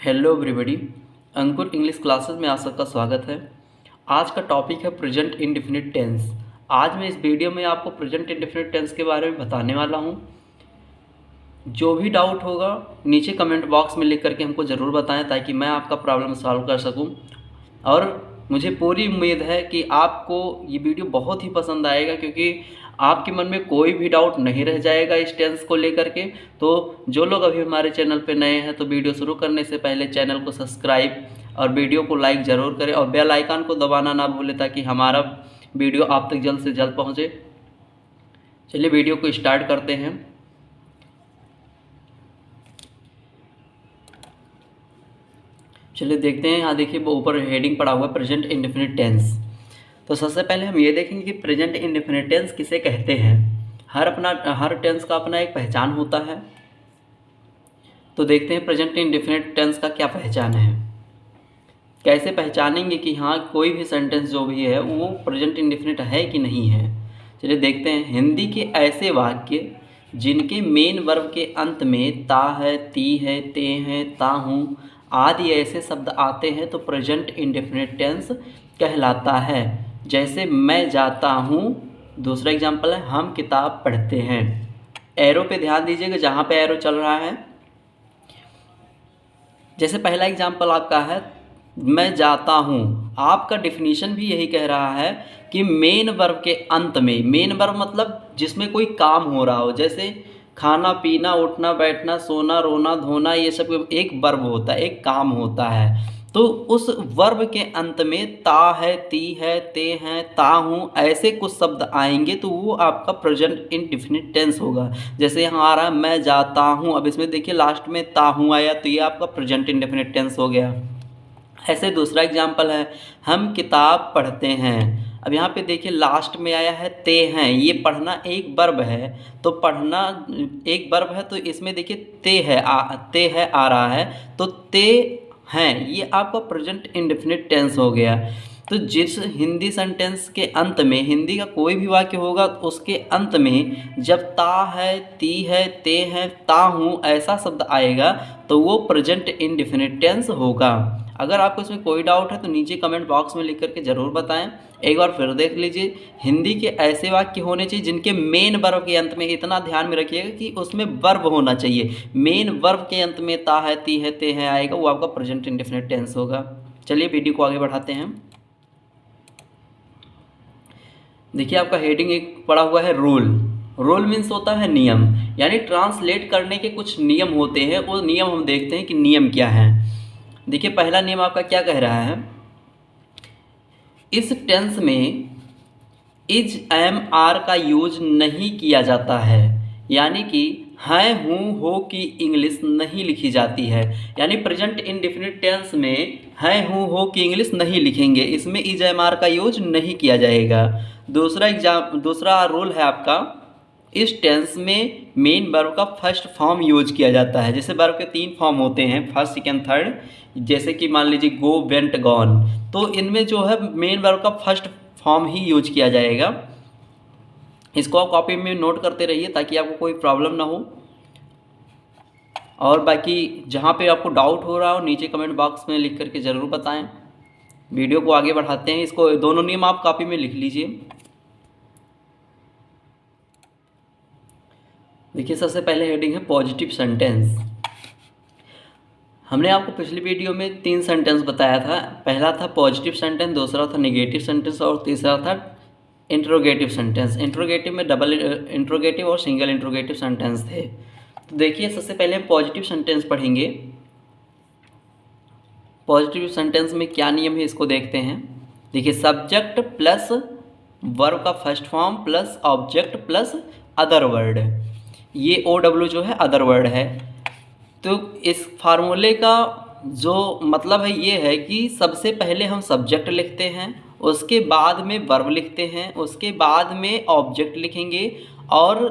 Hello everybody, अंकुर English classes में आप सबका स्वागत है। आज का टॉपिक है प्रेजेंट इंडेफिनिट टेंस। आज मैं इस वीडियो में आपको प्रेजेंट इंडेफिनिट टेंस के बारे में बताने वाला हूं। जो भी डाउट होगा नीचे कमेंट बॉक्स में लिख करके हमको ज़रूर बताएं ताकि मैं आपका प्रॉब्लम सॉल्व कर सकूं। और मुझे पूरी उम्मीद है कि आपको ये वीडियो बहुत ही पसंद आएगा, क्योंकि आपके मन में कोई भी डाउट नहीं रह जाएगा इस टेंस को लेकर के। तो जो लोग अभी हमारे चैनल पे नए हैं तो वीडियो शुरू करने से पहले चैनल को सब्सक्राइब और वीडियो को लाइक ज़रूर करें और बेल आइकन को दबाना ना भूलें ताकि हमारा वीडियो आप तक जल्द से जल्द पहुँचे। चलिए वीडियो को स्टार्ट करते हैं। चलिए देखते हैं। यहाँ देखिए ऊपर हेडिंग पड़ा हुआ है प्रेजेंट इंडेफिनिट टेंस। तो सबसे पहले हम ये देखेंगे कि प्रेजेंट इंडेफिनिट टेंस किसे कहते हैं। हर टेंस का अपना एक पहचान होता है। तो देखते हैं प्रेजेंट इंडेफिनिट टेंस का क्या पहचान है। कैसे पहचानेंगे कि हाँ कोई भी सेंटेंस जो भी है वो प्रेजेंट इंडेफिनिट है कि नहीं है। चलिए देखते हैं। हिंदी के ऐसे वाक्य जिनके मेन वर्ब के अंत में ता है, ती है, ते हैं, ता हूँ आदि ऐसे शब्द आते हैं तो प्रेजेंट इंडेफिनिट टेंस कहलाता है। जैसे मैं जाता हूँ, दूसरा एग्जाम्पल है हम किताब पढ़ते हैं। एरो पे ध्यान दीजिएगा, जहाँ पे एरो चल रहा है। जैसे पहला एग्जाम्पल आपका है मैं जाता हूँ, आपका डिफिनीशन भी यही कह रहा है कि मेन वर्ब के अंत में, मेन वर्ब मतलब जिसमें कोई काम हो रहा हो, जैसे खाना पीना, उठना बैठना, सोना रोना धोना, ये सब एक वर्ब होता है, एक काम होता है। तो उस वर्ब के अंत में ता है, ती है, ते हैं, ता हूँ ऐसे कुछ शब्द आएंगे तो वो आपका प्रेजेंट इंडेफिनिट टेंस होगा। जैसे यहाँ आ रहा है मैं जाता हूँ, अब इसमें देखिए लास्ट में ता हूँ आया तो ये आपका प्रेजेंट इंडेफिनिट टेंस हो गया। ऐसे दूसरा एग्जाम्पल है हम किताब पढ़ते हैं। अब यहाँ पे देखिए लास्ट में आया है ते हैं, ये पढ़ना एक वर्ब है। तो पढ़ना एक वर्ब है तो इसमें देखिए ते है आ रहा है तो ते हैं, ये आपका प्रेजेंट इंडेफिनिट टेंस हो गया। तो जिस हिंदी सेंटेंस के अंत में, हिंदी का कोई भी वाक्य होगा उसके अंत में जब ता है, ती है, ते हैं, ता हूँ ऐसा शब्द आएगा तो वो प्रेजेंट इंडेफिनिट टेंस होगा। अगर आपको इसमें कोई डाउट है तो नीचे कमेंट बॉक्स में लिख करके ज़रूर बताएं। एक बार फिर देख लीजिए। हिंदी के ऐसे वाक्य होने चाहिए जिनके मेन वर्ब के अंत में, इतना ध्यान में रखिएगा कि उसमें वर्ब होना चाहिए। मेन वर्ब के अंत में ता है, ती है, ते हैं आएगा, वो आपका प्रेजेंट इंडेफिनिट टेंस होगा। चलिए वीडियो को आगे बढ़ाते हैं। देखिए आपका हेडिंग एक पड़ा हुआ है रूल। रूल मीन्स होता है नियम, यानी ट्रांसलेट करने के कुछ नियम होते हैं। वो नियम हम देखते हैं कि नियम क्या है। देखिए पहला नियम आपका क्या कह रहा है, इस टेंस में इज, एम, आर का यूज नहीं किया जाता है। यानी कि है, हूँ, हो की इंग्लिश नहीं लिखी जाती है। यानी प्रेजेंट इंडेफिनिट टेंस में है, हूँ, हो की इंग्लिश नहीं लिखेंगे, इसमें इज, एम, आर का यूज नहीं किया जाएगा। दूसरा रूल है आपका, इस टेंस में मेन वर्ब का फर्स्ट फॉर्म यूज किया जाता है। जैसे वर्ब के 3 फॉर्म होते हैं, फर्स्ट, सेकंड, थर्ड। जैसे कि मान लीजिए गो, वेंट, गॉन, तो इनमें जो है मेन वर्ब का फर्स्ट फॉर्म ही यूज किया जाएगा। इसको आप कॉपी में नोट करते रहिए ताकि आपको कोई प्रॉब्लम ना हो। और बाकी जहाँ पे आपको डाउट हो रहा हो नीचे कमेंट बॉक्स में लिख करके ज़रूर बताएं। वीडियो को आगे बढ़ाते हैं। इसको दोनों नियम आप कॉपी में लिख लीजिए। देखिए सबसे पहले हेडिंग है पॉजिटिव सेंटेंस। हमने आपको पिछली वीडियो में 3 सेंटेंस बताया था। पहला था पॉजिटिव सेंटेंस, दूसरा था नेगेटिव सेंटेंस और तीसरा था इंट्रोगेटिव सेंटेंस। इंट्रोगेटिव में डबल इंट्रोगेटिव और सिंगल इंट्रोगेटिव सेंटेंस थे। तो देखिए सबसे पहले हम पॉजिटिव सेंटेंस पढ़ेंगे। पॉजिटिव सेंटेंस में क्या नियम है इसको देखते हैं। देखिए सब्जेक्ट प्लस वर्ब का first form plus object plus other word, ये OW जो है अदर वर्ड है। तो इस फार्मूले का जो मतलब है ये है कि सबसे पहले हम सब्जेक्ट लिखते हैं, उसके बाद में वर्ब लिखते हैं, उसके बाद में ऑब्जेक्ट लिखेंगे और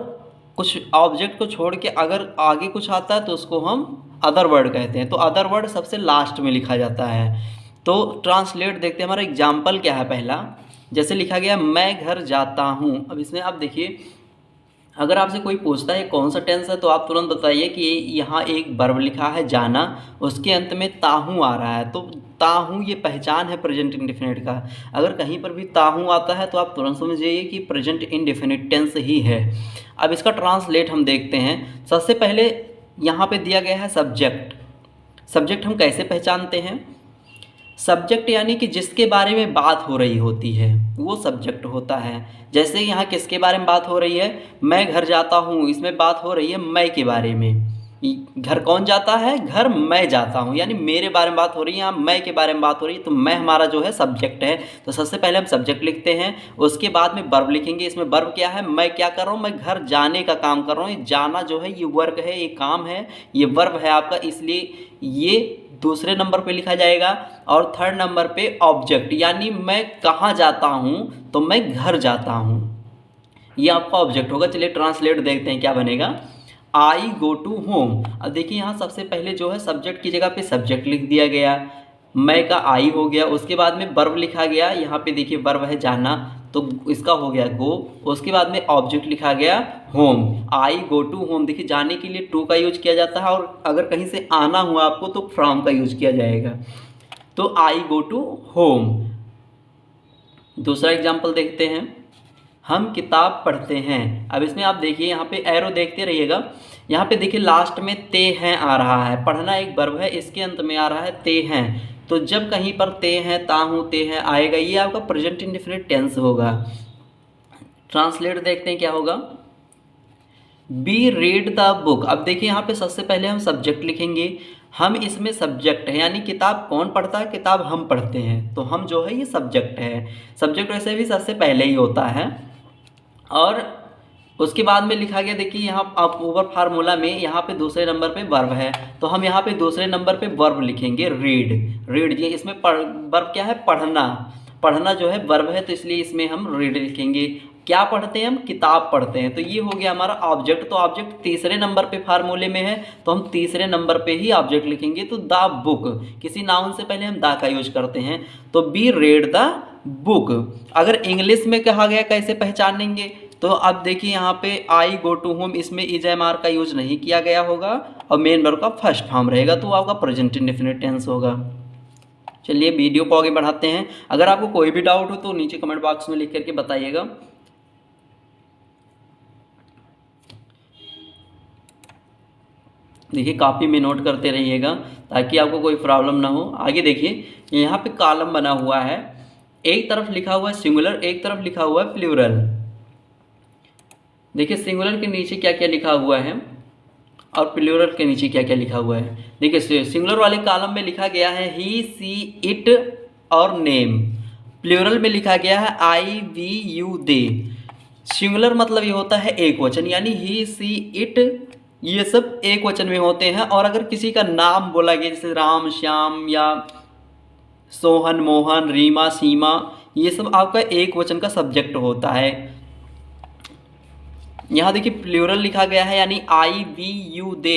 कुछ ऑब्जेक्ट को छोड़ के अगर आगे कुछ आता है तो उसको हम अदर वर्ड कहते हैं। तो अदर वर्ड सबसे लास्ट में लिखा जाता है। तो ट्रांसलेट देखते हैं, हमारा एग्जाम्पल क्या है। पहला जैसे लिखा गया मैं घर जाता हूँ। अब इसमें आप देखिए अगर आपसे कोई पूछता है कौन सा टेंस है तो आप तुरंत बताइए कि यहाँ एक वर्ब लिखा है जाना, उसके अंत में ताहू आ रहा है, तो ताहू ये पहचान है प्रेजेंट इंडेफिनिट का। अगर कहीं पर भी ताहू आता है तो आप तुरंत समझिए कि प्रेजेंट इंडेफिनिट टेंस ही है। अब इसका ट्रांसलेट हम देखते हैं। सबसे पहले यहाँ पे दिया गया है सब्जेक्ट। सब्जेक्ट हम कैसे पहचानते हैं? सब्जेक्ट यानी कि जिसके बारे में बात हो रही होती है वो सब्जेक्ट होता है। जैसे यहाँ किसके बारे में बात हो रही है? मैं घर जाता हूँ, इसमें बात हो रही है मैं के बारे में। घर कौन जाता है? घर मैं जाता हूँ, यानी मेरे बारे में बात हो रही है, यहाँ मैं के बारे में बात हो रही है, तो मैं हमारा जो है सब्जेक्ट है। तो सबसे पहले हम सब्जेक्ट लिखते हैं, उसके बाद में वर्ब लिखेंगे। इसमें वर्ब क्या है? मैं क्या कर रहा हूँ? मैं घर जाने का काम कर रहा हूँ। ये जाना जो है ये वर्क है, ये काम है, ये वर्ब है आपका, इसलिए ये दूसरे नंबर पे लिखा जाएगा। और थर्ड नंबर पे ऑब्जेक्ट, यानी मैं कहाँ जाता हूँ? तो मैं घर जाता हूँ, ये आपका ऑब्जेक्ट होगा। चलिए ट्रांसलेट देखते हैं क्या बनेगा। आई गो टू होम। अब देखिए यहाँ सबसे पहले जो है सब्जेक्ट की जगह पे सब्जेक्ट लिख दिया गया, मैं का आई हो गया, उसके बाद में वर्ब लिखा गया। यहाँ पे देखिए वर्ब है जाना, तो इसका हो गया गो। उसके बाद में ऑब्जेक्ट लिखा गया home. I go to home, देखिए जाने के लिए टू का यूज किया जाता है, और अगर कहीं से आना हुआ आपको तो फ्रॉम का यूज किया जाएगा। तो आई गो टू होम। दूसरा एग्जाम्पल देखते हैं। हम किताब पढ़ते हैं। अब इसमें आप देखिए यहाँ पे एरो देखते रहिएगा। यहाँ पे देखिए लास्ट में ते हैं आ रहा है, पढ़ना एक वर्ब है, इसके अंत में आ रहा है ते हैं। तो जब कहीं पर ते हैं, ताहू, ते हैं आएगा, ये आपका प्रेजेंट इंडेफिनिट टेंस होगा। ट्रांसलेट देखते हैं क्या होगा। We read the book. अब देखिए यहाँ पे सबसे पहले हम सब्जेक्ट लिखेंगे। हम इसमें सब्जेक्ट है, यानी किताब कौन पढ़ता है? किताब हम पढ़ते हैं, तो हम जो है ये सब्जेक्ट है। सब्जेक्ट वैसे भी सबसे पहले ही होता है। और उसके बाद में लिखा गया, देखिए यहाँ आप ओवर फार्मूला में यहाँ पे दूसरे नंबर पे वर्ब है, तो हम यहाँ पे दूसरे नंबर पे वर्ब लिखेंगे रीड। रीड ये इसमें वर्ब क्या है? पढ़ना। पढ़ना जो है वर्ब है, तो इसलिए इसमें हम रीड लिखेंगे। क्या पढ़ते हैं? हम किताब पढ़ते हैं, तो ये हो गया हमारा ऑब्जेक्ट। तो ऑब्जेक्ट तीसरे नंबर पे फार्मूले में है, तो हम तीसरे नंबर पे ही ऑब्जेक्ट लिखेंगे। तो द बुक, किसी नाउन से पहले हम द का यूज करते हैं, तो बी रीड द बुक। अगर इंग्लिश में कहा गया कैसे पहचानेंगे? तो अब देखिए यहाँ पे आई गो टू होम, इसमें इज एम आर का यूज नहीं किया गया होगा, और मेन वर्ब का फर्स्ट फॉर्म रहेगा, तो आपका प्रेजेंट इंडेफिनिट टेंस होगा। चलिए वीडियो को आगे बढ़ाते हैं। अगर आपको कोई भी डाउट हो तो नीचे कमेंट बॉक्स में लिख करके बताइएगा। देखिए कॉपी में नोट करते रहिएगा ताकि आपको कोई प्रॉब्लम ना हो। आगे देखिए यहाँ पे कॉलम बना हुआ है, एक तरफ लिखा हुआ है सिंगुलर, एक तरफ लिखा हुआ है प्लूरल। देखिए सिंगुलर के नीचे क्या क्या लिखा हुआ है और प्लूरल के नीचे क्या क्या लिखा हुआ है। देखिए सिंगुलर वाले कॉलम में लिखा गया है ही, सी, इट और नेम। प्लूरल में लिखा गया है आई, वी, यू, दे। सिंगुलर मतलब ये होता है एक वचन, यानी ही, सी, इट ये सब एक वचन में होते हैं। और अगर किसी का नाम बोला गया जैसे राम, श्याम या सोहन, मोहन, रीमा, सीमा, ये सब आपका एक वचन का सब्जेक्ट होता है। यहाँ देखिए प्लूरल लिखा गया है, यानी आई, वी, यू, दे,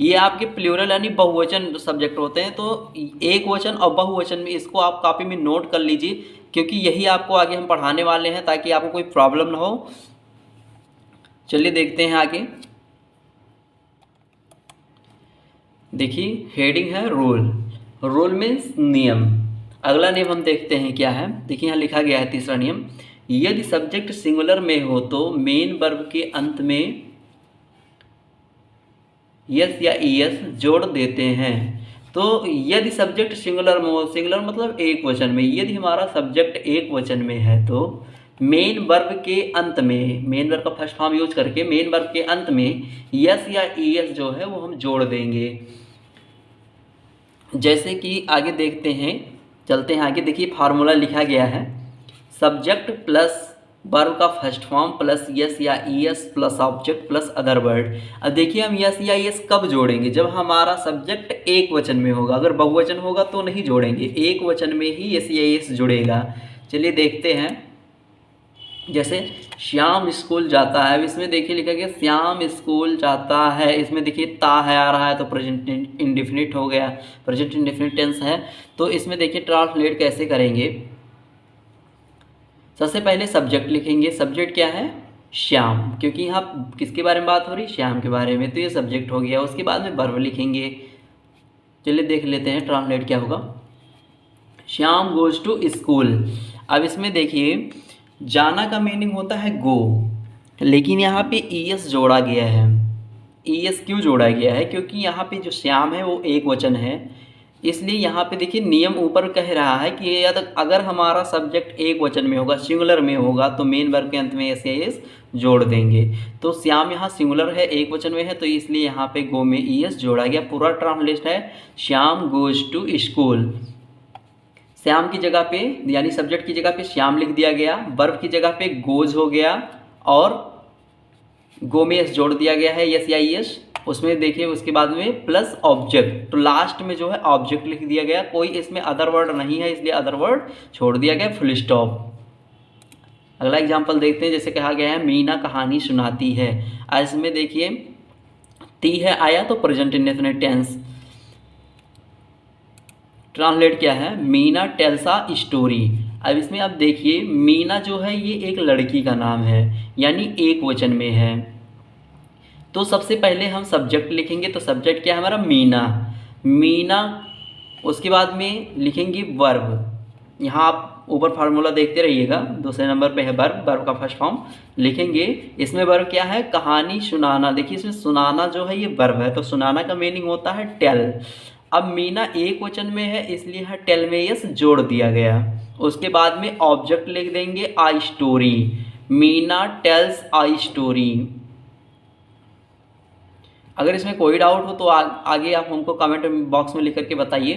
ये आपके प्लूरल यानी बहुवचन सब्जेक्ट होते हैं। तो एक वचन और बहुवचन में इसको आप कॉपी में नोट कर लीजिए, क्योंकि यही आपको आगे हम पढ़ाने वाले हैं, ताकि आपको कोई प्रॉब्लम ना हो। चलिए देखते हैं आगे। देखिए हेडिंग है रूल। रूल मीन्स नियम। अगला नियम हम देखते हैं क्या है। देखिए यहाँ लिखा गया है तीसरा नियम, यदि सब्जेक्ट सिंगुलर में हो तो मेन वर्ब के अंत में यस या ईएस जोड़ देते हैं। तो यदि सब्जेक्ट सिंगुलर में हो, सिंगुलर मतलब एक वचन में, यदि हमारा सब्जेक्ट एक वचन में है तो मेन वर्ब के अंत में, मेन वर्ब का फर्स्ट फॉर्म यूज करके मेन वर्ब के अंत में यस या ईएस जो है वो हम जोड़ देंगे। जैसे कि आगे देखते हैं, चलते हैं आगे। देखिए फार्मूला लिखा गया है, सब्जेक्ट प्लस वर्ब का फर्स्ट फॉर्म प्लस यस या ES plus object plus other word. अब देखिए हम यस या ईएस कब जोड़ेंगे? जब हमारा सब्जेक्ट एक वचन में होगा। अगर बहुवचन होगा तो नहीं जोड़ेंगे, एक वचन में ही यस या ईएस जुड़ेगा। चलिए देखते हैं। जैसे श्याम स्कूल जाता है, अब इसमें देखिए लिखा गया श्याम स्कूल जाता है, इसमें देखिए ता है आ रहा है, तो प्रेजेंट इंडेफिनिट हो गया, प्रेजेंट इंडेफिनिट टेंस है। तो इसमें देखिए ट्रांसलेट कैसे करेंगे। सबसे पहले सब्जेक्ट लिखेंगे। सब्जेक्ट क्या है? श्याम, क्योंकि यहाँ किसके बारे में बात हो रही, श्याम के बारे में, तो ये सब्जेक्ट हो गया। उसके बाद में वर्ब लिखेंगे। चलिए देख लेते हैं ट्रांसलेट क्या होगा। Shyam goes to school. अब इसमें देखिए जाना का मीनिंग होता है गो, लेकिन यहाँ पे ईएस जोड़ा गया है। ईएस क्यों जोड़ा गया है, क्योंकि यहाँ पे जो श्याम है वो एक वचन है, इसलिए यहाँ पे देखिए नियम ऊपर कह रहा है कि अगर हमारा सब्जेक्ट एक वचन में होगा, सिंगुलर में होगा, तो मेन वर्ब के अंत में एस या एस जोड़ देंगे। तो श्याम यहाँ सिंगुलर है, एक वचन में है, तो इसलिए यहाँ पे गो में ईएस जोड़ा गया। पूरा ट्रांसलेशन है Shyam goes to school. Shyam की जगह पे यानी सब्जेक्ट की जगह पे श्याम लिख दिया गया, वर्ब की जगह पे गोज हो गया और गो में एस जोड़ दिया गया है, यस या एस। उसमें देखिए उसके बाद में प्लस ऑब्जेक्ट, तो लास्ट में जो है ऑब्जेक्ट लिख दिया गया। कोई इसमें अदर वर्ड नहीं है, इसलिए अदर वर्ड छोड़ दिया गया, फुल स्टॉप। अगला एग्जांपल देखते हैं। जैसे कहा गया है मीना कहानी सुनाती है। आज इसमें देखिए ती है आया तो प्रेजेंट इंडेफिनिट टेंस। ट्रांसलेट क्या है, मीना टेल्स अ स्टोरी। अब इसमें आप देखिए मीना जो है ये एक लड़की का नाम है, यानी एक वचन में है। तो सबसे पहले हम सब्जेक्ट लिखेंगे, तो सब्जेक्ट क्या है हमारा, मीना। मीना, उसके बाद में लिखेंगे वर्ब। यहाँ आप ऊपर फार्मूला देखते रहिएगा, दूसरे नंबर पे है वर्ब, वर्ब का फर्स्ट फॉर्म लिखेंगे। इसमें वर्ब क्या है, कहानी सुनाना। देखिए इसमें सुनाना जो है ये वर्ब है, तो सुनाना का मीनिंग होता है टेल। अब मीना एक वचन में है, इसलिए यहाँ टेल में यस जोड़ दिया गया। उसके बाद में ऑब्जेक्ट लिख देंगे आ स्टोरी। मीना टेल्स आ स्टोरी। अगर इसमें कोई डाउट हो तो आगे आप हमको कमेंट बॉक्स में लिख करके बताइए।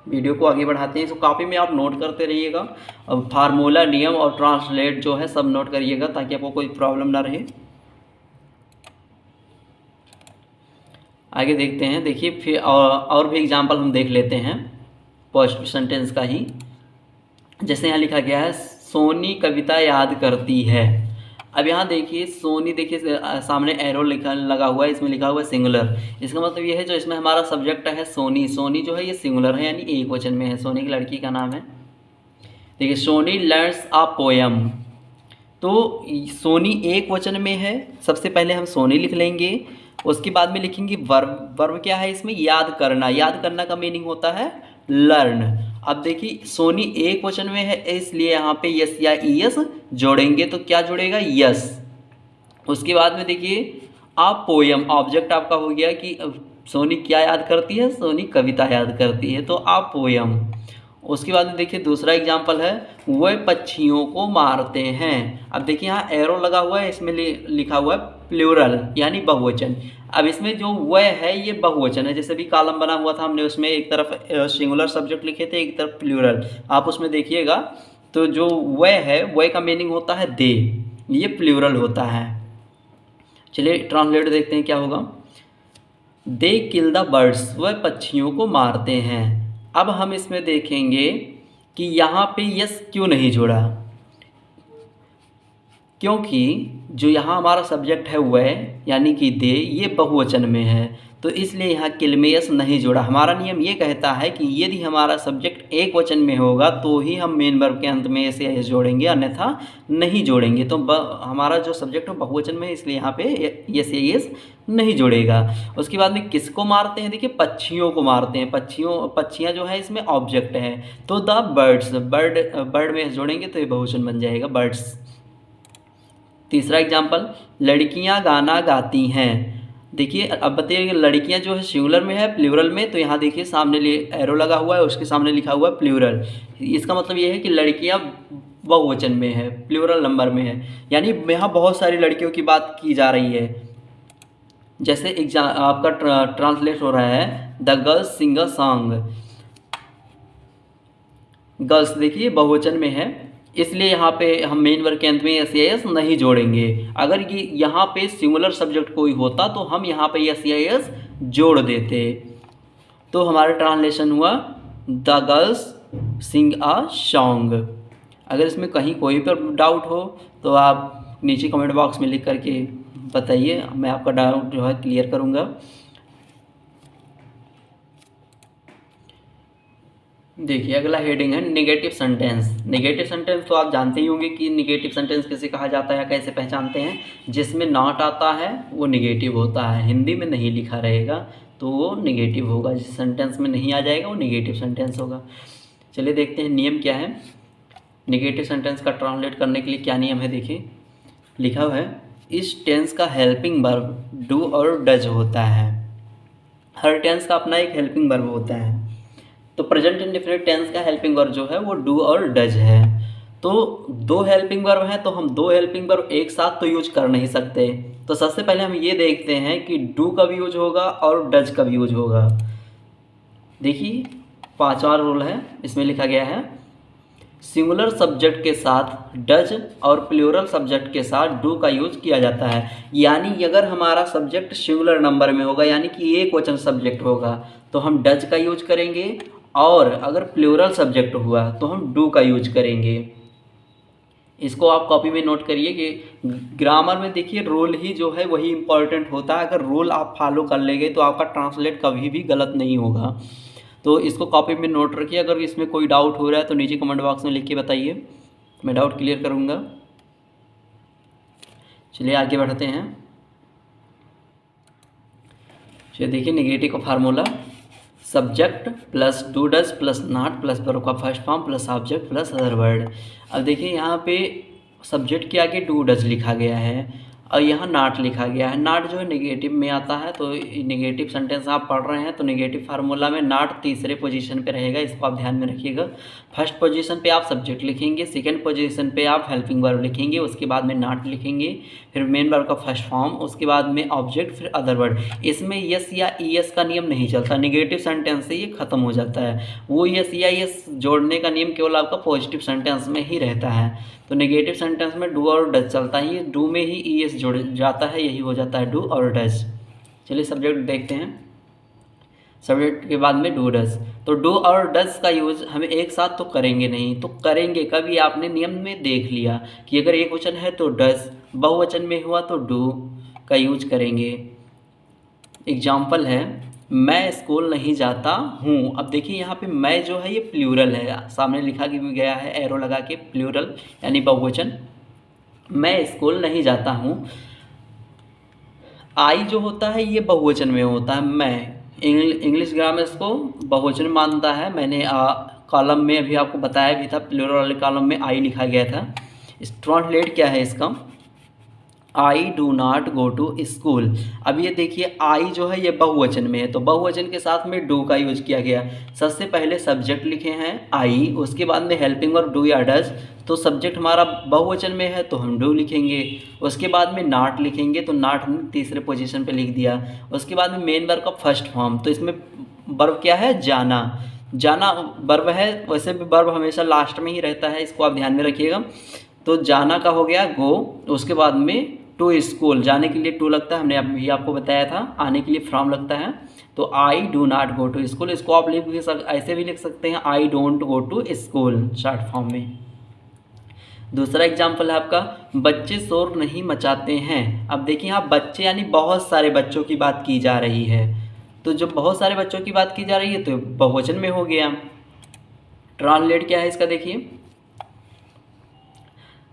वीडियो को आगे बढ़ाते हैं, इसको कॉपी में आप नोट करते रहिएगा। अब फार्मूला, नियम और ट्रांसलेट जो है सब नोट करिएगा, ताकि आपको कोई प्रॉब्लम ना रहे। आगे देखते हैं। देखिए फिर और भी एग्जाम्पल हम देख लेते हैं पॉजिटिव सेंटेंस का ही। जैसे यहाँ लिखा गया है सोनी कविता याद करती है। अब यहाँ देखिए सोनी, देखिए सामने एरो लगा हुआ है, इसमें लिखा हुआ है सिंगुलर। इसका मतलब ये है जो इसमें हमारा सब्जेक्ट है सोनी, सोनी जो है ये सिंगुलर है, यानी एक वचन में है, सोनी की लड़की का नाम है। देखिए सोनी लर्न्स अ पोयम, तो सोनी एक वचन में है, सबसे पहले हम सोनी लिख लेंगे। उसके बाद में लिखेंगे वर्ब। वर्ब क्या है इसमें, याद करना। याद करना का मीनिंग होता है लर्न। अब देखिए सोनी एक वचन में है, इसलिए यहाँ पे यस या ईएस जोड़ेंगे, तो क्या जुड़ेगा, यस। उसके बाद में देखिए आप पोयम, ऑब्जेक्ट आपका हो गया कि सोनी क्या याद करती है, सोनी कविता याद करती है, तो आप पोयम। उसके बाद में देखिए दूसरा एग्जाम्पल है वह पक्षियों को मारते हैं। अब देखिए यहाँ एरो लगा हुआ है, इसमें लिखा हुआ है प्लूरल, यानी बहुवचन। अब इसमें जो वह है ये बहुवचन है। जैसे भी कॉलम बना हुआ था, हमने उसमें एक तरफ सिंगुलर सब्जेक्ट लिखे थे, एक तरफ प्लूरल। आप उसमें देखिएगा तो जो वह है, वह का मीनिंग होता है दे, ये प्लूरल होता है। चलिए ट्रांसलेट देखते हैं क्या होगा। दे किल द बर्ड्स, वह पक्षियों को मारते हैं। अब हम इसमें देखेंगे कि यहाँ पे यस क्यों नहीं जोड़ा, क्योंकि जो यहाँ हमारा सब्जेक्ट है वह यानी कि दे, ये बहुवचन में है, तो इसलिए यहाँ किल में यस नहीं जोड़ा। हमारा नियम ये कहता है कि यदि हमारा सब्जेक्ट एक वचन में होगा तो ही हम मेन वर्ब के अंत में एस या एस जोड़ेंगे, अन्यथा नहीं जोड़ेंगे। तो हमारा जो सब्जेक्ट है बहुवचन में है, इसलिए यहाँ पे एस या एस नहीं जोड़ेगा। उसके बाद में किसको मारते हैं, देखिए पक्षियों को मारते हैं। पक्षियाँ जो है इसमें ऑब्जेक्ट है, तो द बर्ड्स, बर्ड में जोड़ेंगे तो ये बहुवचन बन जाएगा, बर्ड्स। तीसरा एग्जाम्पल, लड़कियां गाना गाती हैं। देखिए अब बताइए लड़कियां जो है सिंगुलर में है प्लूरल में, तो यहाँ देखिए सामने एरो लगा हुआ है, उसके सामने लिखा हुआ है प्लूरल। इसका मतलब ये है कि लड़कियां बहुवचन में है, प्लूरल नंबर में है, यानी यहाँ बहुत सारी लड़कियों की बात की जा रही है। जैसे आपका ट्रांसलेट हो रहा है the girls sing a song. Girls देखिए बहुवचन में है, इसलिए यहाँ पे हम मेन वर्ब के अंत में एस या एस नहीं जोड़ेंगे। अगर ये यहाँ पे सिंगुलर सब्जेक्ट कोई होता तो हम यहाँ पे एस या एस जोड़ देते। तो हमारा ट्रांसलेशन हुआ the girls sing a song. अगर इसमें कहीं कोई पर डाउट हो तो आप नीचे कमेंट बॉक्स में लिख करके बताइए, मैं आपका डाउट जो है क्लियर करूँगा। देखिए अगला हेडिंग है निगेटिव सेंटेंस। निगेटिव सेंटेंस तो आप जानते ही होंगे कि निगेटिव सेंटेंस कैसे कहा जाता है, कैसे पहचानते हैं। जिसमें नॉट आता है वो निगेटिव होता है, हिंदी में नहीं लिखा रहेगा तो वो निगेटिव होगा। जिस सेंटेंस में नहीं आ जाएगा वो निगेटिव सेंटेंस होगा। चलिए देखते हैं नियम क्या है। निगेटिव सेंटेंस का ट्रांसलेट करने के लिए क्या नियम है, देखिए लिखा हुआ है इस टेंस का हेल्पिंग वर्ब डू और डज होता है। हर टेंस का अपना एक हेल्पिंग वर्ब होता है। तो प्रेजेंट इंडेफिनिट टेंस का हेल्पिंग वर्ब जो है वो डू और डज है। तो दो हेल्पिंग वर्ब हैं तो हम दो हेल्पिंग वर्ब एक साथ तो यूज कर नहीं सकते। तो सबसे पहले हम ये देखते हैं कि डू कब यूज होगा और डज कब यूज होगा। देखिए 5वां रूल है, इसमें लिखा गया है सिंगुलर सब्जेक्ट के साथ डज और प्लूरल सब्जेक्ट के साथ डू का यूज किया जाता है। यानी अगर हमारा सब्जेक्ट सिंगुलर नंबर में होगा यानी कि एक वचन सब्जेक्ट होगा तो हम डज का यूज करेंगे, और अगर प्लूरल सब्जेक्ट हुआ तो हम डू का यूज करेंगे। इसको आप कॉपी में नोट करिए कि ग्रामर में देखिए रूल ही जो है वही इम्पॉर्टेंट होता है। अगर रूल आप फॉलो कर लेंगे तो आपका ट्रांसलेट कभी भी गलत नहीं होगा। तो इसको कॉपी में नोट रखिए। अगर इसमें कोई डाउट हो रहा है तो नीचे कमेंट बॉक्स में लिख के बताइए, मैं डाउट क्लियर करूँगा। चलिए आगे बढ़ते हैं। चलिए देखिए नेगेटिव का formula subject plus do does plus not plus verb का first form plus object plus other word. अब देखिए यहाँ पे सब्जेक्ट के आगे डू डज लिखा गया है और यहाँ नॉट लिखा गया है। नॉट जो है नेगेटिव में आता है, तो नेगेटिव सेंटेंस आप पढ़ रहे हैं तो नेगेटिव फार्मूला में नॉट तीसरे पोजीशन पे रहेगा, इसको आप ध्यान में रखिएगा। फर्स्ट पोजीशन पे आप सब्जेक्ट लिखेंगे, सेकंड पोजीशन पे आप हेल्पिंग वर्ब लिखेंगे, उसके बाद में नॉट लिखेंगे, फिर मेन वर्ब का फर्स्ट फॉर्म, उसके बाद में ऑब्जेक्ट, फिर अदर वर्ड। इसमें यस या ईएस का नियम नहीं चलता, नेगेटिव सेंटेंस से ये खत्म हो जाता है। वो यस या ईएस जोड़ने का नियम केवल आपका पॉजिटिव सेंटेंस में ही रहता है। तो नेगेटिव सेंटेंस में डू और डज चलता है, ये डू में ही ईएस जुड़ जाता है, यही हो जाता है डू और डज। चलिए सब्जेक्ट देखते हैं। सब्जेक्ट के बाद में डू डज, तो डू और डज का यूज हम एक साथ तो करेंगे नहीं, तो करेंगे कभी आपने नियम में देख लिया कि अगर एक वचन है तो डज, बहुवचन में हुआ तो डू का यूज करेंगे। एग्जाम्पल है मैं स्कूल नहीं जाता हूँ। अब देखिए यहाँ पे मैं जो है ये प्लूरल है, सामने लिखा गया है एरो लगा के प्लूरल यानी बहुवचन। मैं स्कूल नहीं जाता हूँ। आई जो होता है ये बहुवचन में होता है। मैं इंग्लिश ग्रामर इसको बहुवचन मानता है। मैंने कॉलम में अभी आपको बताया भी था, प्लूरल वाले कॉलम में आई लिखा गया था। इस ट्रांसलेट क्या है इसका, I do not go to school. अब ये देखिए आई जो है ये बहुवचन में है, तो बहुवचन के साथ में डू का यूज किया गया। सबसे पहले सब्जेक्ट लिखे हैं आई, उसके बाद में हेल्पिंग वर्ब डू या डज। तो सब्जेक्ट हमारा बहुवचन में है तो हम डू लिखेंगे, उसके बाद में नॉट लिखेंगे तो नॉट हमने तीसरे पोजीशन पे लिख दिया। उसके बाद में मेन वर्ब का फर्स्ट फॉर्म, तो इसमें वर्ब क्या है, जाना। जाना वर्ब है, वैसे भी वर्ब हमेशा लास्ट में ही रहता है, इसको आप ध्यान में रखिएगा। तो जाना का हो गया गो, उसके बाद में टू स्कूल, जाने के लिए टू लगता है, हमने अभी आपको बताया था। आने के लिए फ्रॉम लगता है, तो I do not go to school. इसको आप ऐसे भी लिख सकते हैं I don't go to school short form में। दूसरा एग्जाम्पल है आपका बच्चे शोर नहीं मचाते हैं। अब देखिए यहाँ बच्चे यानी बहुत सारे बच्चों की बात की जा रही है, तो जब बहुत सारे बच्चों की बात की जा रही है तो बहुवचन में हो गया। ट्रांसलेट क्या है इसका, देखिए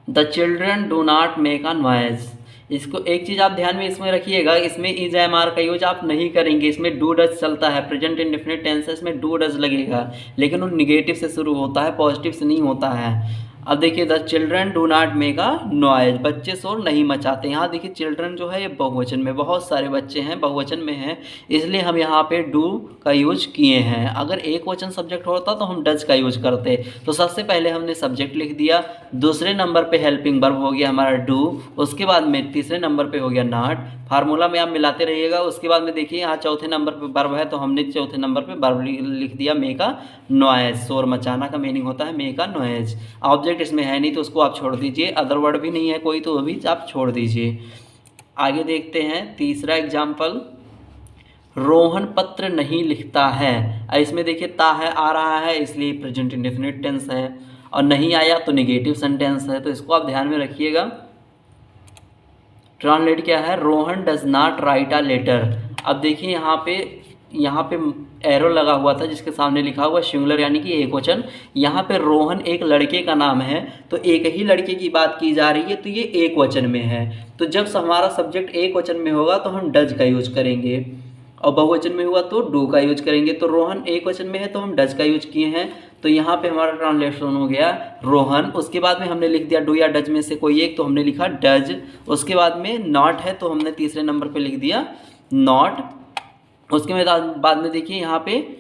the children do not make a noise. इसको एक चीज़ आप ध्यान में इसमें रखिएगा, इसमें इज एम आर का यूज आप नहीं करेंगे, इसमें डू डज चलता है। प्रेजेंट इंडेफिनिट टेंसेस में डू डज लगेगा, लेकिन वो निगेटिव से शुरू होता है, पॉजिटिव से नहीं होता है। अब देखिए the children do not make a noise, बच्चे शोर नहीं मचाते। यहाँ देखिए चिल्ड्रन जो है ये बहुवचन में, बहुत सारे बच्चे हैं, बहुवचन में हैं, इसलिए हम यहाँ पे डू का यूज किए हैं। अगर एक वचन सब्जेक्ट होता तो हम डज का यूज करते। तो सबसे पहले हमने सब्जेक्ट लिख दिया, दूसरे नंबर पे हेल्पिंग वर्ब हो गया हमारा डू, उसके बाद में तीसरे नंबर पे हो गया नॉट। फार्मूला में आप मिलाते रहिएगा। उसके बाद में देखिए यहाँ चौथे नंबर पे वर्ब है, तो हमने चौथे नंबर पे वर्ब लिख दिया मेक अ नॉइज। शोर मचाना का मीनिंग होता है मेक अ नॉइज। ऑब्जेक्ट इसमें है नहीं तो उसको आप छोड़ दीजिए, अदर वर्ड भी नहीं है कोई तो वो भी आप छोड़ दीजिए। आगे देखते हैं तीसरा एग्जाम्पल, रोहन पत्र नहीं लिखता है। इसमें देखिए ता है आ रहा है इसलिए प्रेजेंट इंडेफिनिट टेंस है, और नहीं आया तो नेगेटिव सेंटेंस है, तो इसको आप ध्यान में रखिएगा। ट्रांसलेट क्या है, Rohan does not write a letter. अब देखिए यहाँ पे यहाँ पे एरो लगा हुआ था जिसके सामने लिखा हुआ सिंगुलर यानी कि एक वचन। यहाँ पे रोहन एक लड़के का नाम है, तो एक ही लड़के की बात की जा रही है, तो ये एक वचन में है। तो जब हमारा सब्जेक्ट एक वचन में होगा तो हम डज का यूज करेंगे, और बहुवचन में हुआ तो डू का यूज करेंगे। तो रोहन एक वचन में है तो हम डज का यूज किए हैं, तो यहाँ पे हमारा ट्रांसलेशन हो गया रोहन। उसके बाद में हमने लिख दिया डू या डज में से कोई एक, तो हमने लिखा डज। उसके बाद में नॉट है तो हमने तीसरे नंबर पे लिख दिया नॉट। उसके बाद में देखिए यहाँ पे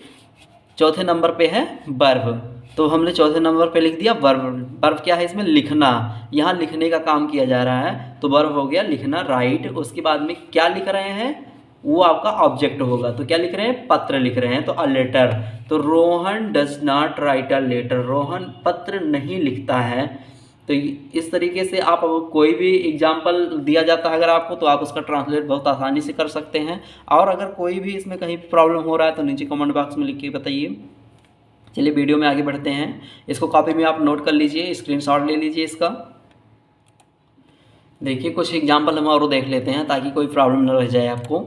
चौथे नंबर पे है वर्ब, तो हमने चौथे नंबर पे लिख दिया वर्ब। वर्ब क्या है इसमें? लिखना। यहाँ लिखने का काम किया जा रहा है, तो वर्ब हो गया लिखना, राइट। उसके बाद में क्या लिख रहे हैं वो आपका ऑब्जेक्ट होगा, तो क्या लिख रहे हैं? पत्र लिख रहे हैं, तो अ लेटर। तो Rohan does not write a letter, Rohan पत्र नहीं लिखता है। तो इस तरीके से आप कोई भी एग्जाम्पल दिया जाता है अगर आपको, तो आप उसका ट्रांसलेट बहुत आसानी से कर सकते हैं। और अगर कोई भी इसमें कहीं प्रॉब्लम हो रहा है तो नीचे कमेंट बॉक्स में लिख के बताइए। चलिए वीडियो में आगे बढ़ते हैं। इसको कॉपी में आप नोट कर लीजिए, स्क्रीनशॉट ले लीजिए इसका। देखिए कुछ एग्जाम्पल हम और देख लेते हैं ताकि कोई प्रॉब्लम न रह जाए आपको।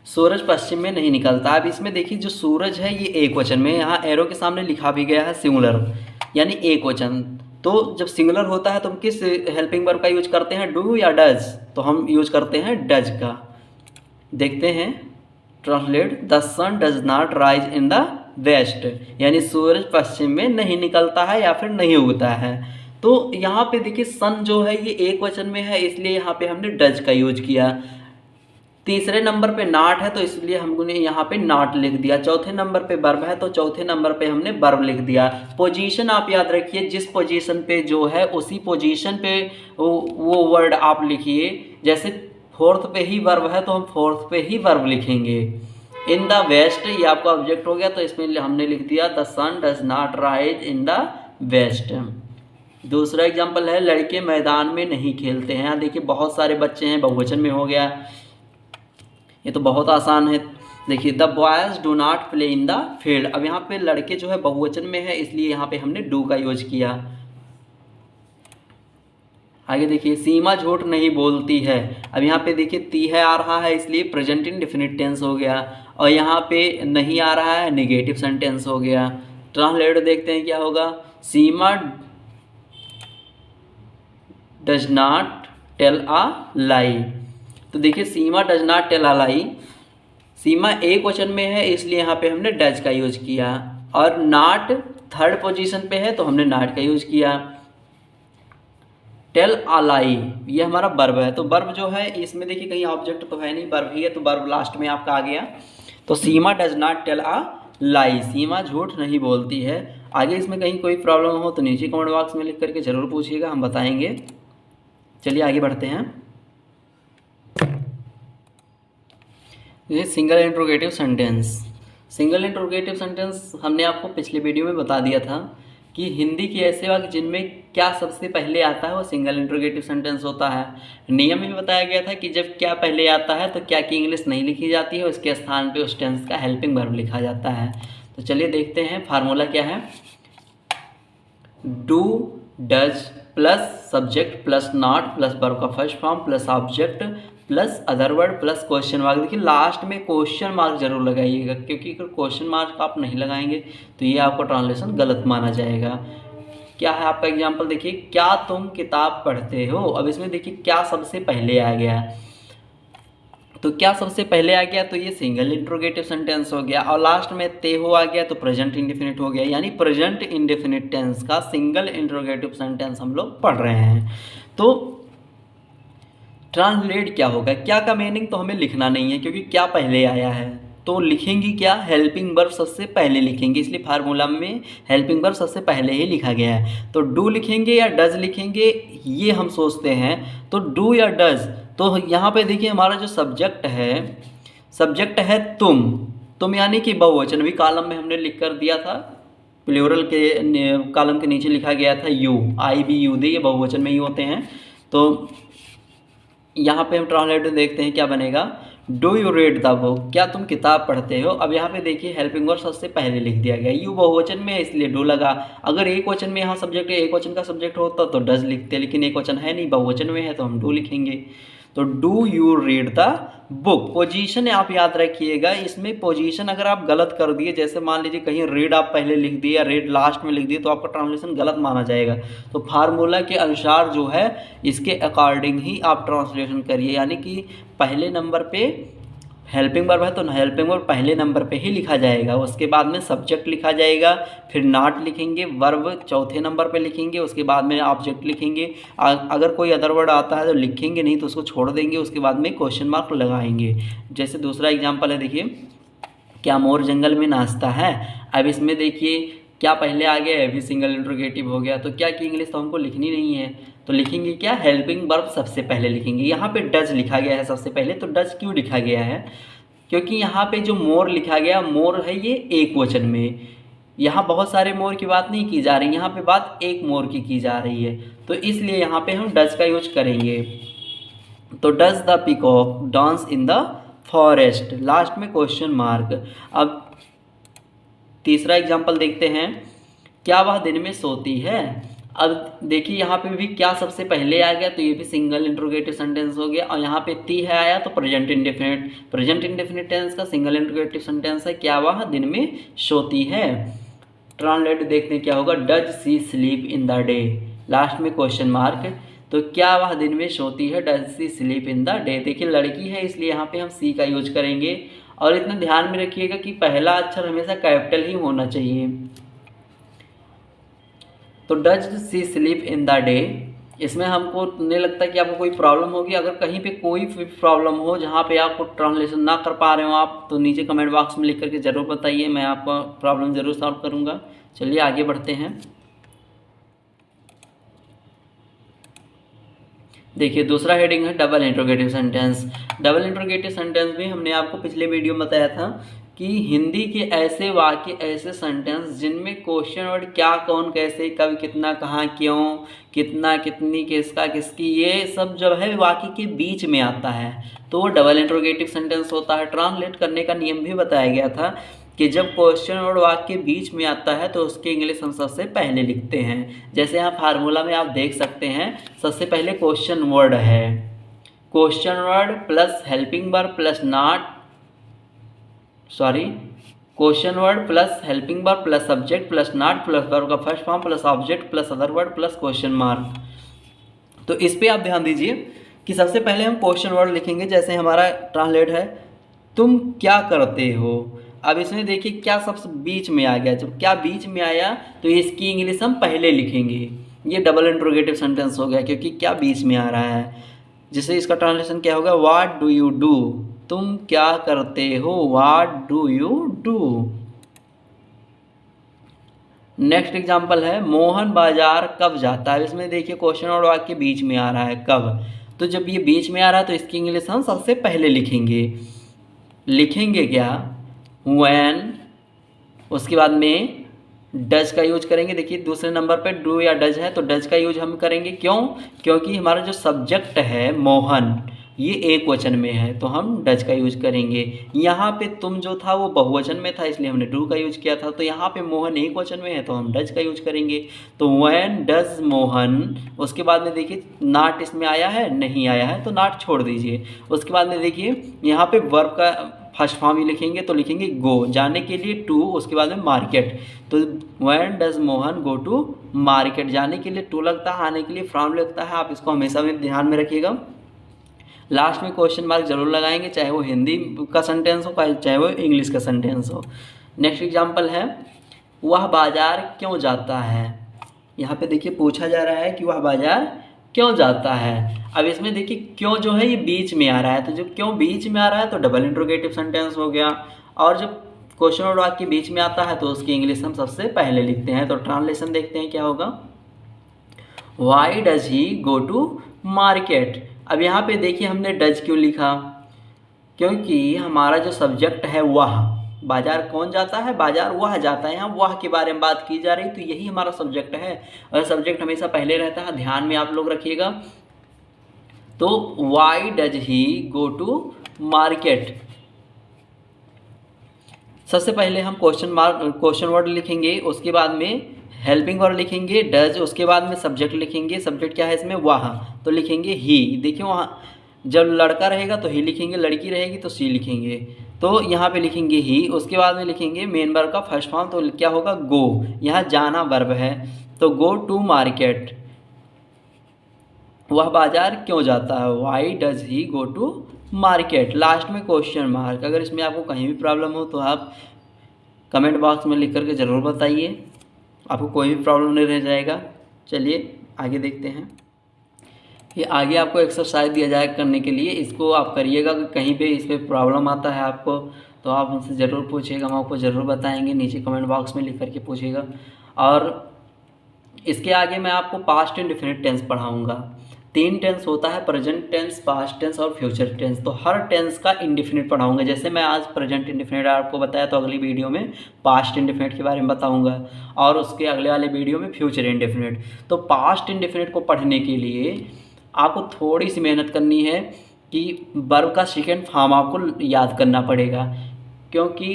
सूरज पश्चिम में नहीं निकलता। अब इसमें देखिए जो सूरज है ये एक वचन में, यहाँ एरो के सामने लिखा भी गया है सिंगुलर यानी एक वचन। तो जब सिंगुलर होता है तो हम किस हेल्पिंग वर्ब का यूज करते हैं? डू या डज? तो हम यूज करते हैं डज का। देखते हैं translate, the sun does not rise in the west, यानी सूरज पश्चिम में नहीं निकलता है या फिर नहीं उगता है। तो यहाँ पे देखिए सन जो है ये एक वचन में है, इसलिए यहाँ पे हमने डज का यूज किया। तीसरे नंबर पे नॉट है तो इसलिए हमने यहाँ पे नॉट लिख दिया। चौथे नंबर पे वर्ब है तो चौथे नंबर पे हमने वर्ब लिख दिया। पोजीशन आप याद रखिए, जिस पोजीशन पे जो है उसी पोजीशन पे वो वर्ड आप लिखिए। जैसे फोर्थ पे ही वर्ब है तो हम फोर्थ पे ही वर्ब लिखेंगे। इन द वेस्ट ये आपका ऑब्जेक्ट हो गया, तो इसमें हमने लिख दिया the sun does not rise in the west. दूसरा एग्जाम्पल है लड़के मैदान में नहीं खेलते हैं। यहाँ देखिए बहुत सारे बच्चे हैं, बहुवचन में हो गया, ये तो बहुत आसान है। देखिए the boys do not play in the field. अब यहाँ पे लड़के जो है बहुवचन में है इसलिए यहाँ पे हमने डू का यूज किया। आगे देखिए सीमा झूठ नहीं बोलती है। अब यहाँ पे देखिए ती है आ रहा है इसलिए प्रेजेंट इंडेफिनिट टेंस हो गया, और यहाँ पे नहीं आ रहा है नेगेटिव सेंटेंस हो गया। ट्रांसलेट देखते हैं क्या होगा। सीमा डज नॉट टेल अ लाई। तो देखिए सीमा डज नॉट टेल अ लाई, सीमा एक वचन में है इसलिए यहाँ पे हमने डज का यूज किया, और नॉट थर्ड पोजीशन पे है तो हमने नॉट का यूज किया। टेल अ लाई ये हमारा वर्ब है, तो वर्ब जो है इसमें देखिए कहीं ऑब्जेक्ट तो है नहीं, वर्ब ही है, तो वर्ब लास्ट में आपका आ गया। तो सीमा डज नॉट टेल अ लाई, सीमा झूठ नहीं बोलती है। आगे इसमें कहीं कोई प्रॉब्लम हो तो नीचे कमेंट बॉक्स में लिख करके ज़रूर पूछिएगा, हम बताएंगे। चलिए आगे बढ़ते हैं। ये single interrogative sentence. Single interrogative sentence हमने आपको पिछले वीडियो में बता दिया था कि हिंदी की ऐसे वाक्य जिनमें क्या सबसे पहले आता है वो सिंगल इंट्रोगेटिव सेंटेंस होता है। नियम में भी बताया गया था कि जब क्या पहले आता है तो क्या की इंग्लिश नहीं लिखी जाती है, उसके स्थान पे उस टेंस का हेल्पिंग वर्ब लिखा जाता है। तो चलिए देखते हैं फार्मूला क्या है। Do does plus subject plus not plus verb का first form plus object plus other word plus question mark. देखिए लास्ट में क्वेश्चन मार्क जरूर लगाइएगा, क्योंकि अगर क्वेश्चन मार्क आप नहीं लगाएंगे तो ये आपका ट्रांसलेशन गलत माना जाएगा। क्या है आपका एग्जाम्पल देखिए, क्या तुम किताब पढ़ते हो। अब इसमें देखिए क्या सबसे पहले आ गया, तो क्या सबसे पहले आ गया तो ये सिंगल इंट्रोगेटिव सेंटेंस हो गया, और लास्ट में ते हो आ गया तो प्रेजेंट इंडेफिनिट हो गया, यानी प्रेजेंट इंडेफिनिट टेंस का सिंगल इंट्रोगेटिव सेंटेंस हम लोग पढ़ रहे हैं। तो ट्रांसलेट क्या होगा, क्या का मीनिंग तो हमें लिखना नहीं है क्योंकि क्या पहले आया है, तो लिखेंगे क्या, हेल्पिंग वर्ब सबसे पहले लिखेंगे, इसलिए फार्मूला में हेल्पिंग वर्ब सबसे पहले ही लिखा गया है। तो डू लिखेंगे या डज लिखेंगे ये हम सोचते हैं, तो डू या डज। तो यहाँ पे देखिए हमारा जो सब्जेक्ट है तुम यानी कि बहुवचन, भी कॉलम में हमने लिख कर दिया था, प्लूरल के कॉलम के नीचे लिखा गया था you, I we you they, ये बहुवचन में ही होते हैं। तो यहाँ पे हम ट्रांसलेट देखते हैं क्या बनेगा। Do you read the book, क्या तुम किताब पढ़ते हो। अब यहाँ पे देखिए हेल्पिंग वर्ब सबसे पहले लिख दिया गया, यू बहुवचन में है इसलिए डू लगा। अगर एक वचन में यहाँ सब्जेक्ट एक वचन का सब्जेक्ट होता तो डज लिखते, लेकिन एक वचन है नहीं, बहुवचन में है तो हम डू लिखेंगे। तो do you read the book. Position आप याद रखिएगा, इसमें पोजीशन अगर आप गलत कर दिए, जैसे मान लीजिए कहीं रीड आप पहले लिख दिए या रीड लास्ट में लिख दिए, तो आपका ट्रांसलेशन गलत माना जाएगा। तो फार्मूला के अनुसार जो है इसके अकॉर्डिंग ही आप ट्रांसलेशन करिए, यानी कि पहले नंबर पे हेल्पिंग वर्ब है तो हेल्पिंग वर्ब पहले नंबर पे ही लिखा जाएगा, उसके बाद में सब्जेक्ट लिखा जाएगा, फिर नॉट लिखेंगे, वर्ब चौथे नंबर पे लिखेंगे, उसके बाद में ऑब्जेक्ट लिखेंगे। अगर कोई अदर वर्ड आता है तो लिखेंगे, नहीं तो उसको छोड़ देंगे, उसके बाद में क्वेश्चन मार्क लगाएंगे। जैसे दूसरा एग्जाम्पल है, देखिए, क्या मोर जंगल में नाचता है। अब इसमें देखिए क्या पहले आ गया है, भी सिंगल इंट्रोगेटिव हो गया, तो क्या की इंग्लिश तो हमको लिखनी नहीं है, तो लिखेंगे क्या, हेल्पिंग वर्ब सबसे पहले लिखेंगे। यहाँ पे डज लिखा गया है सबसे पहले, तो डज क्यों लिखा गया है, क्योंकि यहाँ पे जो मोर लिखा गया, मोर है ये एक वचन में, यहाँ बहुत सारे मोर की बात नहीं की जा रही, यहाँ पे बात एक मोर की जा रही है, तो इसलिए यहाँ पे हम डज का यूज करेंगे। तो does the peacock dance in the forest, last में क्वेश्चन मार्क। अब तीसरा एग्जाम्पल देखते हैं, क्या वह दिन में सोती है। अब देखिए यहाँ पे भी क्या सबसे पहले आ गया, तो ये भी सिंगल इंट्रोगेटिव सेंटेंस हो गया, और यहाँ पे ती है आया तो present indefinite, present indefinite tense का सिंगल इंट्रोगेटिव सेंटेंस है, क्या वह दिन में सोती है। ट्रांसलेट देखते हैं क्या होगा, does she sleep in the day, last में क्वेश्चन मार्क। तो क्या वह दिन में सोती है, does she sleep in the day. देखिए लड़की है इसलिए यहाँ पे हम सी का यूज करेंगे, और इतना ध्यान में रखिएगा कि पहला अक्षर हमेशा कैपिटल ही होना चाहिए। तो does she sleep in the day, इसमें हमको नहीं लगता कि आपको कोई प्रॉब्लम होगी। अगर कहीं पे कोई प्रॉब्लम हो जहाँ पे आपको ट्रांसलेशन ना कर पा रहे हो आप, तो नीचे कमेंट बॉक्स में लिख करके ज़रूर बताइए, मैं आपका प्रॉब्लम ज़रूर सॉल्व करूँगा। चलिए आगे बढ़ते हैं। देखिए दूसरा हेडिंग है double interrogative sentence. Double interrogative sentence भी हमने आपको पिछले वीडियो में बताया था कि हिंदी के ऐसे वाक्य, ऐसे सेंटेंस जिनमें क्वेश्चन वर्ड क्या, कौन, कैसे, कब, कितना, कहाँ, क्यों, कितना, कितनी, किसका, किसकी, ये सब जब है वाक्य के बीच में आता है तो वो डबल इंट्रोगेटिव सेंटेंस होता है। ट्रांसलेट करने का नियम भी बताया गया था कि जब क्वेश्चन और वाक्य के बीच में आता है तो उसकी इंग्लिश हम सबसे पहले लिखते हैं। जैसे यहाँ फार्मूला में आप देख सकते हैं, सबसे पहले क्वेश्चन वर्ड है, question word plus helping verb plus not, question word plus helping verb plus subject plus not plus verb का first form plus object plus other word plus question mark. तो इस पे आप ध्यान दीजिए कि सबसे पहले हम क्वेश्चन वर्ड लिखेंगे। जैसे हमारा ट्रांसलेट है, तुम क्या करते हो। अब इसमें देखिए क्या सबसे बीच में आ गया, जब क्या बीच में आया तो इसकी इंग्लिश हम पहले लिखेंगे। ये डबल इंट्रोगेटिव सेंटेंस हो गया क्योंकि क्या बीच में आ रहा है। जिससे इसका ट्रांसलेशन क्या होगा, व्हाट डू यू डू, तुम क्या करते हो, what do you do. Next example है, मोहन बाजार कब जाता है। इसमें देखिए क्वेश्चन और वाक्य बीच में आ रहा है, कब। तो जब ये बीच में आ रहा है तो इसकी इंग्लिश हम सबसे पहले लिखेंगे क्या, व्हेन। उसके बाद में डज का यूज करेंगे। देखिए दूसरे नंबर पे डू या डज है तो डज का यूज हम करेंगे, क्यों, क्योंकि हमारा जो सब्जेक्ट है मोहन ये एक वचन में है तो हम डज का यूज करेंगे। यहाँ पे तुम जो था वो बहुवचन में था इसलिए हमने डू का यूज किया था, तो यहाँ पे मोहन एक वचन में है तो हम डज का यूज करेंगे। तो व्हेन डज मोहन। उसके बाद में देखिए नॉट इसमें आया है, नहीं आया है तो नॉट छोड़ दीजिए। उसके बाद में देखिए यहाँ पे वर्ब का फर्स्ट फॉर्म ही लिखेंगे तो लिखेंगे गो, जाने के लिए टू, उसके बाद में मार्केट। तो when does Mohan go to market, जाने के लिए टू लगता है, आने के लिए फ्रॉम लगता है। आप इसको हमेशा में ध्यान में रखिएगा। लास्ट में क्वेश्चन मार्क जरूर लगाएंगे, चाहे वो हिंदी का सेंटेंस हो चाहे वो इंग्लिश का सेंटेंस हो। नेक्स्ट एग्जाम्पल है, वह बाजार क्यों जाता है। यहाँ पे देखिए पूछा जा रहा है कि वह बाजार क्यों जाता है। अब इसमें देखिए क्यों जो है ये बीच में आ रहा है, तो जब क्यों बीच में आ रहा है तो डबल इंट्रोगेटिव सेंटेंस हो गया। और जब क्वेश्चन और वाक्य बीच में आता है तो उसकी इंग्लिश हम सबसे पहले लिखते हैं। तो ट्रांसलेशन देखते हैं क्या होगा, why does he go to market. अब यहाँ पे देखिए हमने डज क्यों लिखा, क्योंकि हमारा जो सब्जेक्ट है वह, बाजार कौन जाता है, बाजार वह जाता है, यहाँ वह के बारे में बात की जा रही, तो यही हमारा सब्जेक्ट है और सब्जेक्ट हमेशा पहले रहता है, ध्यान में आप लोग रखिएगा। तो why does he go to market, सबसे पहले हम क्वेश्चन वर्ड लिखेंगे, उसके बाद में हेल्पिंग वर्ड लिखेंगे डज, उसके बाद में सब्जेक्ट लिखेंगे। सब्जेक्ट क्या है इसमें, वह, तो लिखेंगे ही। देखिए वहाँ जब लड़का रहेगा तो ही लिखेंगे, लड़की रहेगी तो सी लिखेंगे। तो यहाँ पे लिखेंगे ही, उसके बाद में लिखेंगे मेन वर्ब का फर्स्ट फॉर्म, तो क्या होगा गो। यहाँ जाना वर्ब है तो गो टू मार्केट, वह बाजार क्यों जाता है, why does he go to market. Last में क्वेश्चन मार्क। अगर इसमें आपको कहीं भी प्रॉब्लम हो तो आप कमेंट बॉक्स में लिख करके ज़रूर बताइए, आपको कोई भी प्रॉब्लम नहीं रह जाएगा। चलिए आगे देखते हैं। ये आगे आपको एक्सरसाइज दिया जाएगा करने के लिए, इसको आप करिएगा। कि कहीं पे इस पर प्रॉब्लम आता है आपको तो आप उनसे ज़रूर पूछिएगा, हम आपको ज़रूर बताएंगे। नीचे कमेंट बॉक्स में लिख करके पूछिएगा। और इसके आगे मैं आपको पास्ट इंडेफिनिट टेंस पढ़ाऊँगा। 3 टेंस होता है, प्रेजेंट टेंस, पास्ट टेंस और फ्यूचर टेंस। तो हर टेंस का इंडेफिनिट पढ़ाऊँगा। जैसे मैं आज प्रेजेंट इंडेफिनिट आपको बताया, तो अगली वीडियो में पास्ट इंडेफिनिट के बारे में बताऊँगा, और उसके अगले वाले वीडियो में फ्यूचर इंडेफिनिट। तो पास्ट इंडेफिनिट को पढ़ने के लिए आपको थोड़ी सी मेहनत करनी है कि वर्ब का सेकेंड फॉर्म आपको याद करना पड़ेगा, क्योंकि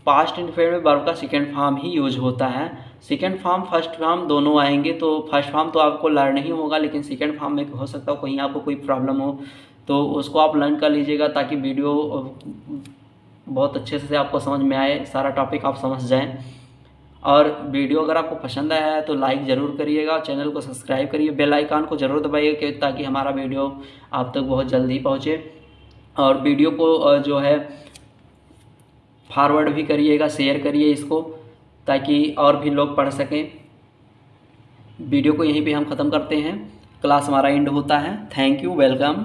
पास्ट इंडेफिनिट में वर्ब का सेकेंड फॉर्म ही यूज होता है। सेकेंड फॉर्म फर्स्ट फॉर्म दोनों आएंगे, तो फर्स्ट फॉर्म तो आपको लर्न नहीं होगा, लेकिन सेकेंड फॉर्म में हो सकता हो कहीं आपको कोई प्रॉब्लम हो तो उसको आप लर्न कर लीजिएगा, ताकि वीडियो बहुत अच्छे से आपको समझ में आए, सारा टॉपिक आप समझ जाएं। और वीडियो अगर आपको पसंद आया है तो लाइक ज़रूर करिएगा, चैनल को सब्सक्राइब करिए, बेल आइकन को ज़रूर दबाइए ताकि हमारा वीडियो आप तक बहुत जल्दी पहुँचे। और वीडियो को जो है फॉरवर्ड भी करिएगा, शेयर करिए इसको, ताकि और भी लोग पढ़ सकें। वीडियो को यहीं पे हम ख़त्म करते हैं, क्लास हमारा एंड होता है। Thank you, welcome.